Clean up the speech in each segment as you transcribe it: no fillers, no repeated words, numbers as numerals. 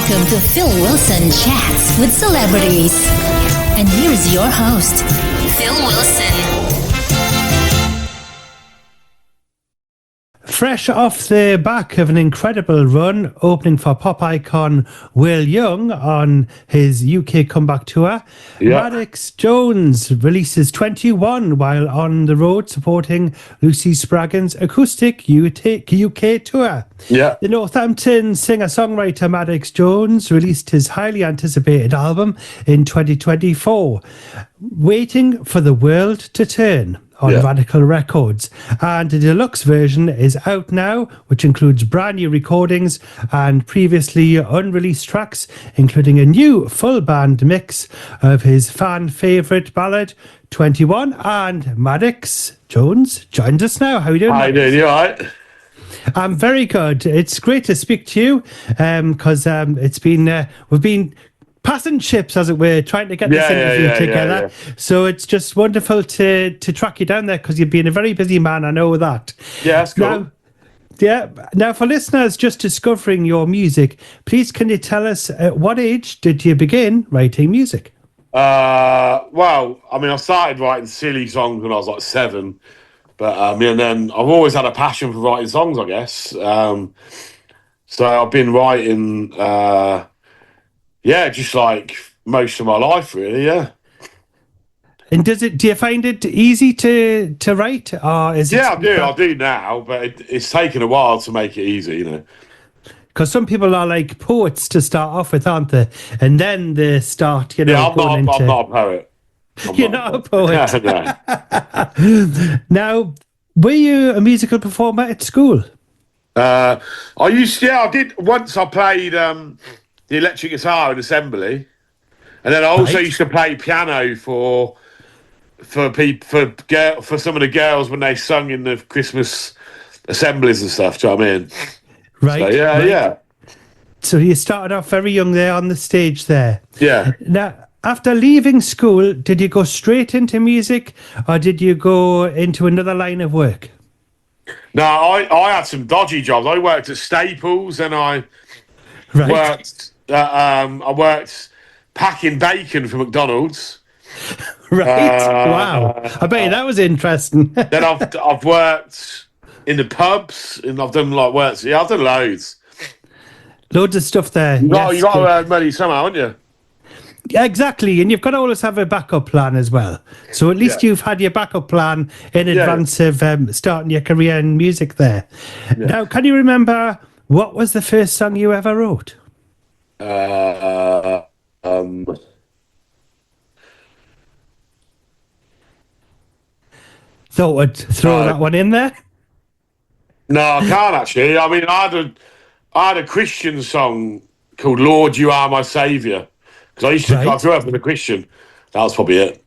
Welcome to Phil Wilson Chats with Celebrities. And here's your host, Phil Wilson. Fresh off the back of an incredible run, opening for pop icon Will Young on his UK comeback tour, Maddox Jones releases 21 while on the road supporting Lucy Spraggan's acoustic UK tour. The Northampton singer-songwriter Maddox Jones released his highly anticipated album in 2024, Waiting for the World to Turn, on Radical Records, and the deluxe version is out now, which includes brand new recordings and previously unreleased tracks, including a new full band mix of his fan favourite ballad 21. And Maddox Jones joins us now. How are you doing? How you doing? You all right? I'm very good. It's great to speak to you because it's been we've been passing ships, as it were, trying to get this interview together. So it's just wonderful to track you down there because you've been a very busy man. I know that. Yeah, that's cool. Now, for listeners just discovering your music, please can you tell us at what age did you begin writing music? Well, I mean, I started writing silly songs when I was like 7, but and then I've always had a passion for writing songs, I guess. So I've been writing. Just like most of my life, really, And do you find it easy to write, or is it? Yeah, I do now, but it's taken a while to make it easy, you know. Because some people are like poets to start off with, aren't they? And then they start, I'm not a poet. You're not a poet. No. Now, were you a musical performer at school? I did once. I played the electric guitar in assembly, and then I also used to play piano for some of the girls when they sung in the Christmas assemblies and stuff. Do you know what I mean? Right. So, yeah. So you started off very young there on the stage there. Yeah. Now, after leaving school, did you go straight into music, or did you go into another line of work? No, I had some dodgy jobs. I worked at Staples, and I worked. I worked packing bacon for McDonald's. Wow. I bet that was interesting. Then I've worked in the pubs, and I've done works. Yeah, I've done loads. Loads of stuff there. You got to earn money somehow, haven't you? Yeah, exactly, and you've got to always have a backup plan as well. So at least you've had your backup plan in advance of starting your career in music there. Yeah. Now, can you remember what was the first song you ever wrote? Thought I'd throw that one in there. No, I can't actually. I mean, I had a Christian song called "Lord, You Are My Saviour" because I grew up with a Christian. That was probably it.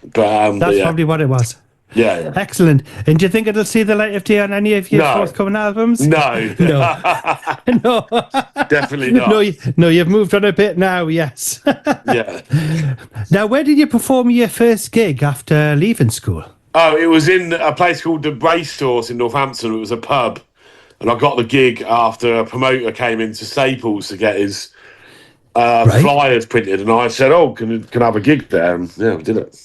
But that's probably what it was. Yeah. Excellent. And do you think it'll see the light of day on any of your forthcoming albums? No. No. Definitely not. No, you've moved on a bit now, yes. Yeah. Now, where did you perform your first gig after leaving school? Oh, it was in a place called the Brace Source in Northampton. It was a pub. And I got the gig after a promoter came into Staples to get his flyers printed. And I said, can I have a gig there? And yeah, we did it.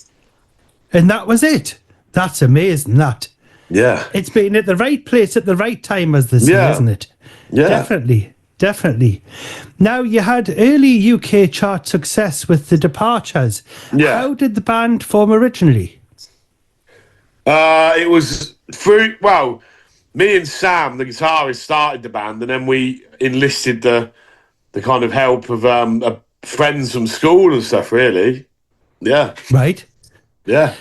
And that was it? That's amazing, that. Yeah. It's been at the right place at the right time, as they say, isn't it? Yeah. Definitely. Now, you had early UK chart success with The Departures. Yeah. How did the band form originally? It was through, me and Sam, the guitarist, started the band, and then we enlisted the kind of help of friends from school and stuff, really. Yeah. Right. Yeah.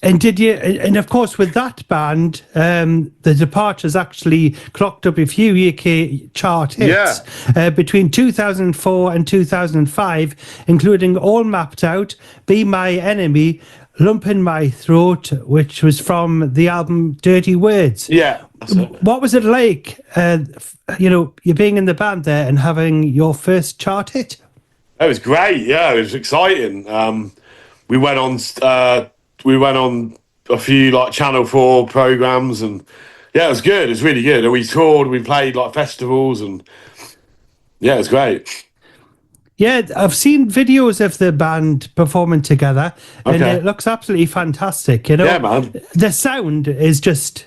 And and of course, with that band, The Departures actually clocked up a few UK chart hits between 2004 and 2005, including All Mapped Out, Be My Enemy, Lump in My Throat, which was from the album Dirty Words. Yeah. What was it like, you being in the band there and having your first chart hit? It was great, it was exciting. We went on a few Channel 4 programmes, and it was good. It was really good. And we toured, we played festivals, and Yeah, it's great. Yeah, I've seen videos of the band performing together, and Okay. it looks absolutely fantastic. Yeah, man. The sound is just,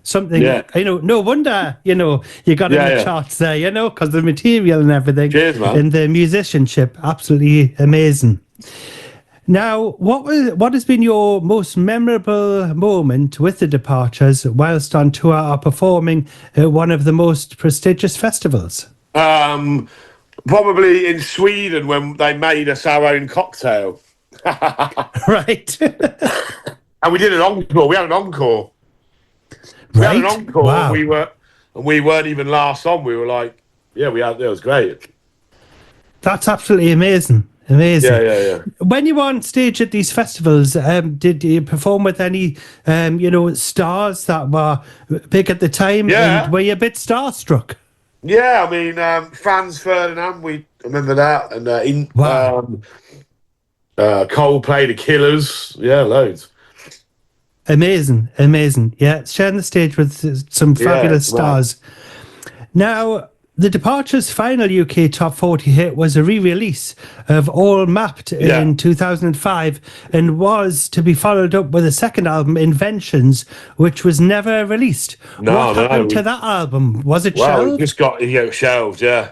something. Yeah. No wonder, you got in Yeah, the yeah. charts there, because the material and everything, Cheers, man. and the musicianship, absolutely amazing. Now, what has been your most memorable moment with the Departures whilst on tour or performing at one of the most prestigious festivals? Probably in Sweden when they made us our own cocktail. Right. And we did an encore. We had an encore. We had an Right. encore. Wow. We weren't even last on. We were like, yeah, it was great. That's absolutely amazing. Amazing. Yeah. When you were on stage at these festivals, did you perform with any, stars that were big at the time? Yeah. And were you a bit starstruck? Yeah, I mean, Franz Ferdinand, we remember that, and Wow. Coldplay, The Killers, yeah, loads. Amazing. Yeah, sharing the stage with some fabulous stars. Now, the Departures' final UK Top 40 hit was a re-release of All Mapped in 2005 and was to be followed up with a second album, Inventions, which was never released. What happened to that album? Was it shelved? It just got shelved, yeah.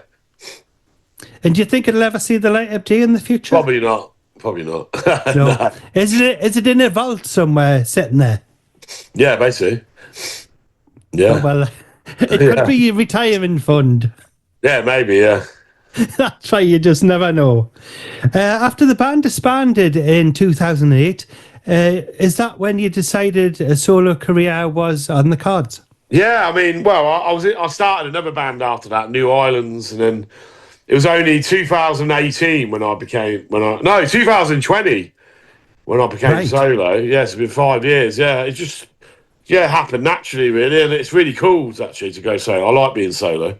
And do you think it'll ever see the light of day in the future? Probably not. No. No. Is it in a vault somewhere sitting there? Yeah, basically. Yeah. Oh, well, it could be your retirement fund. Yeah, maybe, yeah. That's why you just never know. After the band disbanded in 2008, is that when you decided a solo career was on the cards? Yeah, I mean, well, I started another band after that, New Islands, and then it was only 2018 no, 2020 when I became solo. Yeah, it's been 5 years. Yeah, it just happened naturally, really, and it's really cool actually to go solo. I like being solo.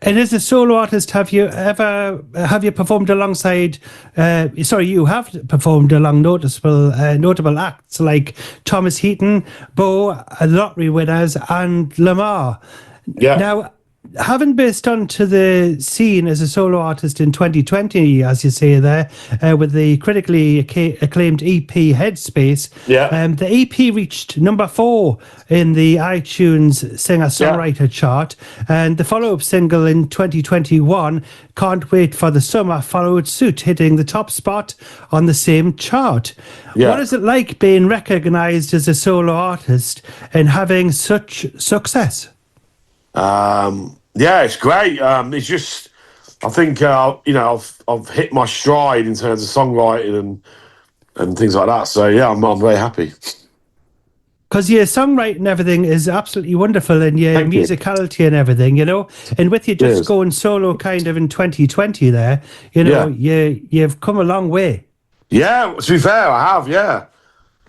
And as a solo artist, have you performed alongside? You have performed along notable acts like Thomas Heaton, Bo, Lottery Winners, and Lamar. Yeah. Now, having burst onto the scene as a solo artist in 2020, as you say there, with the critically acclaimed EP Headspace, the EP reached number 4 in the iTunes singer-songwriter chart, and the follow-up single in 2021, Can't Wait for the Summer, followed suit, hitting the top spot on the same chart. Yeah. What is it like being recognised as a solo artist and having such success? Yeah, it's great. It's just, I think, I've hit my stride in terms of songwriting and things like that. So yeah, I'm very happy. Because your songwriting and everything is absolutely wonderful, and your musicality and everything, And with you just going solo kind of in 2020 there, you've come a long way. Yeah, to be fair, I have, yeah.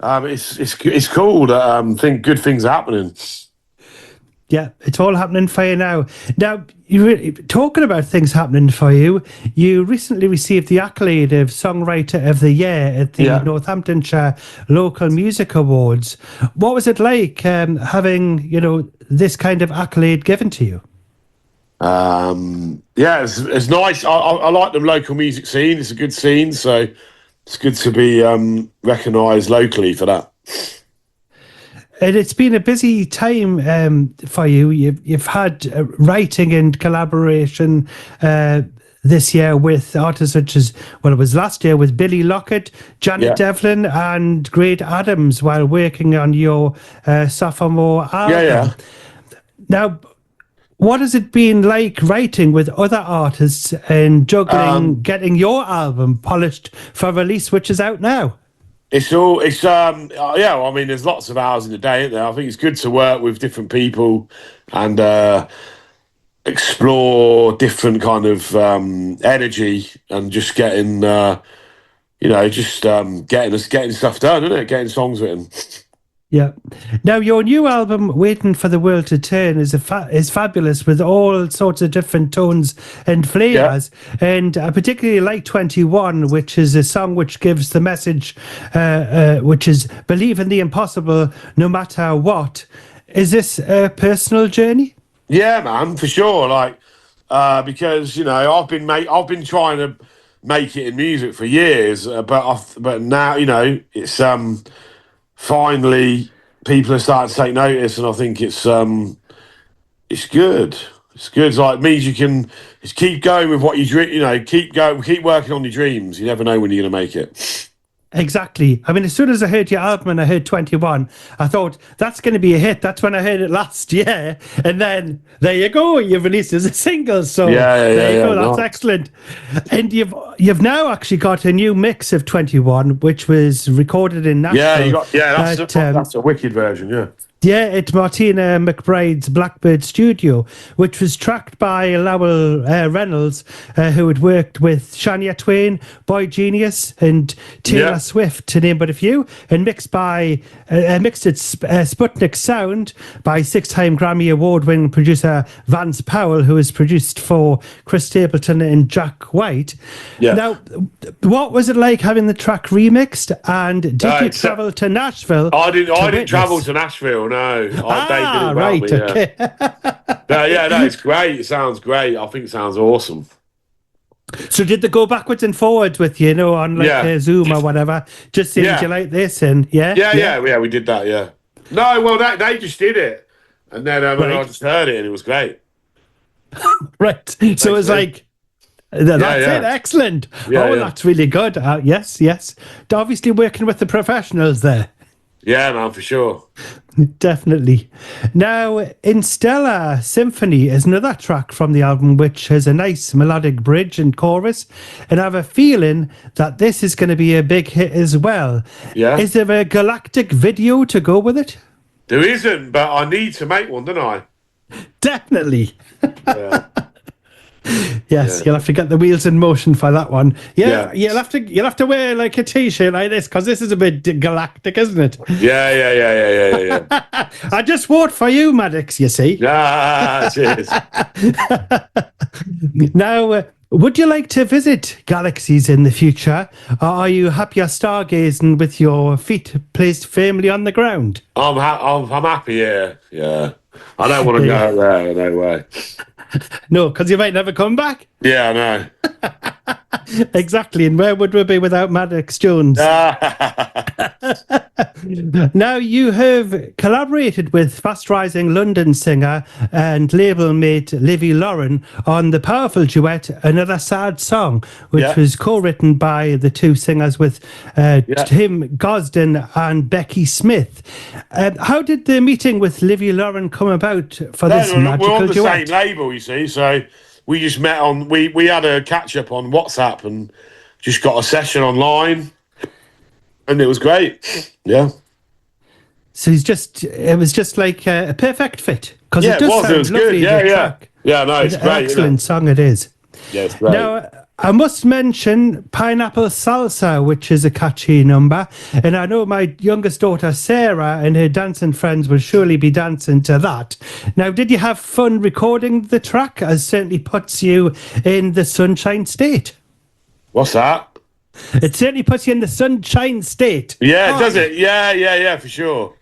It's cool that I think good things are happening. Yeah, it's all happening for you now. Now, talking about things happening for you, you recently received the accolade of Songwriter of the Year at the Northamptonshire Local Music Awards. What was it like having, this kind of accolade given to you? Yeah, it's nice. I like the local music scene. It's a good scene, so it's good to be recognised locally for that. And it's been a busy time for you. You've had writing and collaboration this year with artists such as, it was last year with Billy Lockett, Janet Devlin, and Great Adams while working on your sophomore album. Yeah. Now, what has it been like writing with other artists and juggling getting your album polished for release, which is out now? I mean, there's lots of hours in the day, isn't there? I think it's good to work with different people and explore different kind of energy and just getting, getting stuff done, isn't it? Getting songs written. Yeah. Now, your new album, Waiting for the World to Turn, is fabulous with all sorts of different tones and flavours. Yeah. And I particularly like 21, which is a song which gives the message, which is believe in the impossible no matter what. Is this a personal journey? Yeah, man, for sure. Like, because I've been trying to make it in music for years, but now it's finally people are starting to take notice, and I think it's good. It's good. It's like it means you can just keep going with what you dream. Keep working on your dreams. You never know when you're going to make it. Exactly. I mean, as soon as I heard your album and I heard 21, I thought that's going to be a hit. That's when I heard it last year. And then there you go, you've released it as a single. So there you go. That's excellent. And you've now actually got a new mix of 21, which was recorded in Nashville. That's a wicked version. Yeah. Yeah, it's Martina McBride's Blackbird Studio, which was tracked by Lowell Reynolds, who had worked with Shania Twain, Boy Genius, and Taylor Swift, to name but a few, and mixed at Sputnik Sound by six-time Grammy Award-winning producer Vance Powell, who has produced for Chris Stapleton and Jack White. Yeah. Now, what was it like having the track remixed, and did you travel to Nashville? I didn't travel to Nashville. No, they did it right. Me, okay. No, it's great. It sounds great. I think it sounds awesome. So did they go backwards and forwards with you, on Zoom or whatever? Just saying, do you like this? And we did that. Yeah. No, well, they just did it, and then I just heard it, and it was great. Right. So it was like. That's it. Excellent. That's really good. Yes. Obviously working with the professionals there. Yeah, man, for sure. Definitely. Now, Interstellar Symphony is another track from the album which has a nice melodic bridge and chorus, and I have a feeling that this is going to be a big hit as well. Yeah. Is there a galactic video to go with it? There isn't, but I need to make one, don't I? Definitely. Yeah. Yes, you'll have to get the wheels in motion for that one. Yeah. You'll have to wear like a t-shirt like this, because this is a bit galactic, isn't it? Yeah. I just vote for you, Maddox, you see. Cheers. Now, would you like to visit galaxies in the future, or are you happier stargazing with your feet placed firmly on the ground? I'm happy, yeah. I don't want to go out there, no way. No, because you might never come back. Yeah, I know. Exactly, and where would we be without Maddox Jones? Now, you have collaborated with fast-rising London singer and label mate Livy Lauren on the powerful duet Another Sad Song, which was co-written by the two singers with Tim Gosden and Becky Smith. How did the meeting with Livy Lauren come about for this magical duet? We're on the same label, you see, so we just met on, we had a catch-up on WhatsApp and just got a session online, and it was great. Yeah. So it was just like a perfect fit, because it does sound lovely. Good. Yeah, no, it's great. Excellent song it is. Yeah, it's great. Now, I must mention Pinapple Salsa, which is a catchy number, and I know my youngest daughter Sarah and her dancing friends will surely be dancing to that. Now, did you have fun recording the track, as certainly puts you in the sunshine state? What's that? It certainly puts you in the sunshine state. Yeah, does it? Yeah, for sure.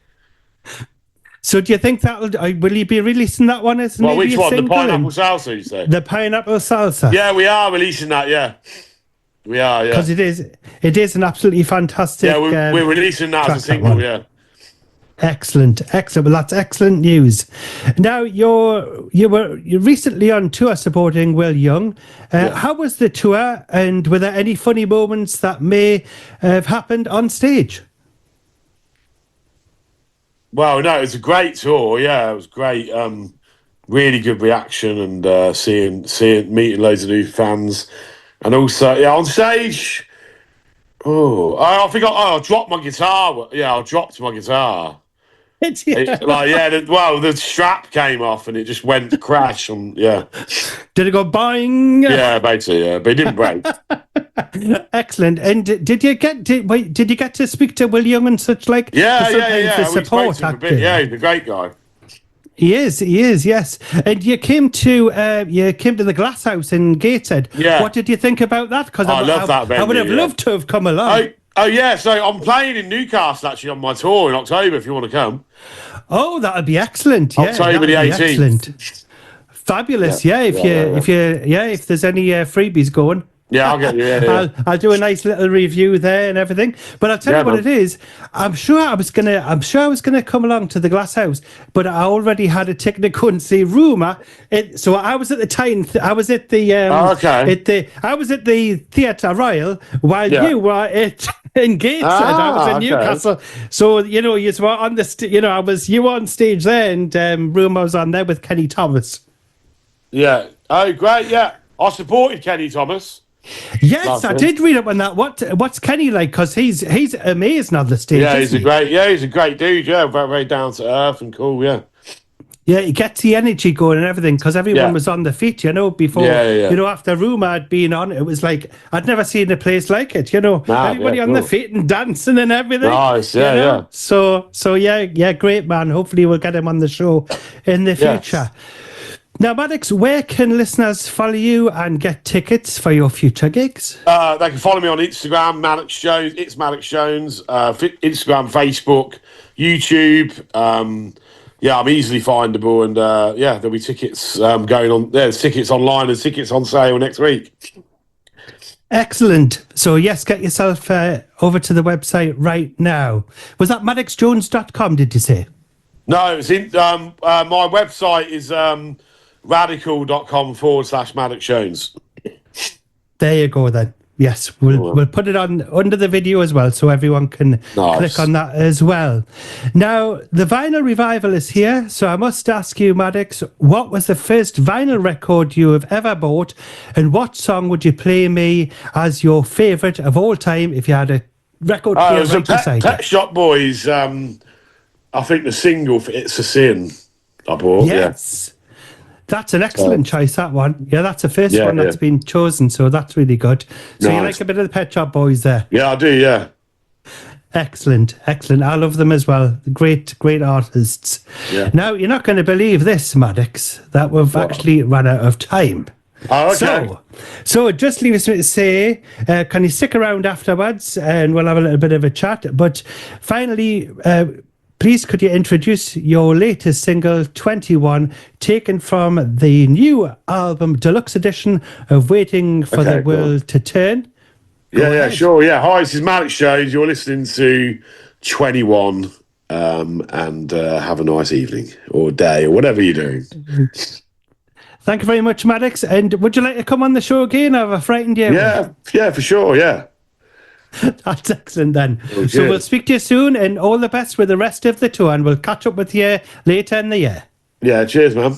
So do you think will you be releasing that one as maybe which a one? single? The Pineapple Salsa, you say? The Pineapple Salsa. Yeah, we are releasing that, yeah. We are, yeah. Because it is an absolutely fantastic... Yeah, we're releasing that as a single, yeah. Excellent. Well, that's excellent news. Now, you're recently on tour supporting Will Young. How was the tour, and were there any funny moments that may have happened on stage? Well, no, it was a great tour. Yeah, it was great. Really good reaction, and meeting loads of new fans, and also on stage. I think I dropped my guitar. Yeah, I dropped my guitar. The strap came off and it just went crash. And did it go bang? Yeah, basically, yeah, but it didn't break. Excellent. And did you get to speak to Will Young and such like? Yeah. Support actor. Yeah, he's a great guy. He is, yes. And you came to the Glass House in Gateshead. Yeah. What did you think about that? Because I love that venue. I would have loved to have come along. So I'm playing in Newcastle actually on my tour in October if you want to come. Oh, that would be excellent. Yeah, October the 18th. Fabulous. Yeah. If there's any freebies going. Yeah, I'll get you. I'll do a nice little review there and everything. But I'll tell you what it is. I'm sure I was gonna come along to the Glass House, but I already had a ticket to go and see Rumour. So I was at the time. I was at the I was at the Theatre Royal while you were in Gateshead. I was in Newcastle. So you were on the you were on stage there, and Rumour was on there with Kenny Thomas. Yeah. Oh, great. Yeah, I supported Kenny Thomas. Yes, I did read up on that. What's Kenny like? Because he's amazing on the stage. Yeah, he's a great dude. Yeah, very, very down to earth and cool. Yeah. Yeah, he gets the energy going and everything because everyone was on the feet, before, after Rumour had been on, it was like, I'd never seen a place like it, everybody on the feet and dancing and everything. Nice, yeah. So, great man. Hopefully we'll get him on the show in the future. Now, Maddox, where can listeners follow you and get tickets for your future gigs? They can follow me on Instagram, Maddox Jones. It's Maddox Jones. Instagram, Facebook, YouTube. I'm easily findable, and there'll be tickets going on. There's tickets online and tickets on sale next week. Excellent. So, yes, get yourself over to the website right now. Was that maddoxjones.com, did you say? No, it's in my website is radical.com/Maddox Jones. There you go then. Yes, we'll put it on under the video as well so everyone can click on that as well. Now, the vinyl revival is here, so I must ask you, Maddox, what was the first vinyl record you have ever bought, and what song would you play me as your favourite of all time if you had a record player right beside you? Pet Shop Boys, I think the single for It's a Sin I bought. Yes. That's an excellent choice, that one. Yeah, that's the first one that's been chosen, so that's really good. So you like a bit of the Pet Shop Boys there? Yeah, I do, yeah. Excellent. I love them as well. Great artists. Yeah. Now, you're not going to believe this, Maddox, that we've actually run out of time. Oh, okay. So just leave us to say, can you stick around afterwards and we'll have a little bit of a chat. But finally, please, could you introduce your latest single, 21, taken from the new album, Deluxe Edition of Waiting for the World to Turn? Sure. Yeah. Hi, this is Maddox Jones. You're listening to 21, and have a nice evening or day or whatever you're doing. Thank you very much, Maddox. And would you like to come on the show again? Have I frightened you? Yeah, for sure. Yeah. That's excellent then. So we'll speak to you soon, and all the best with the rest of the tour, and we'll catch up with you later in the year. Yeah, cheers, man.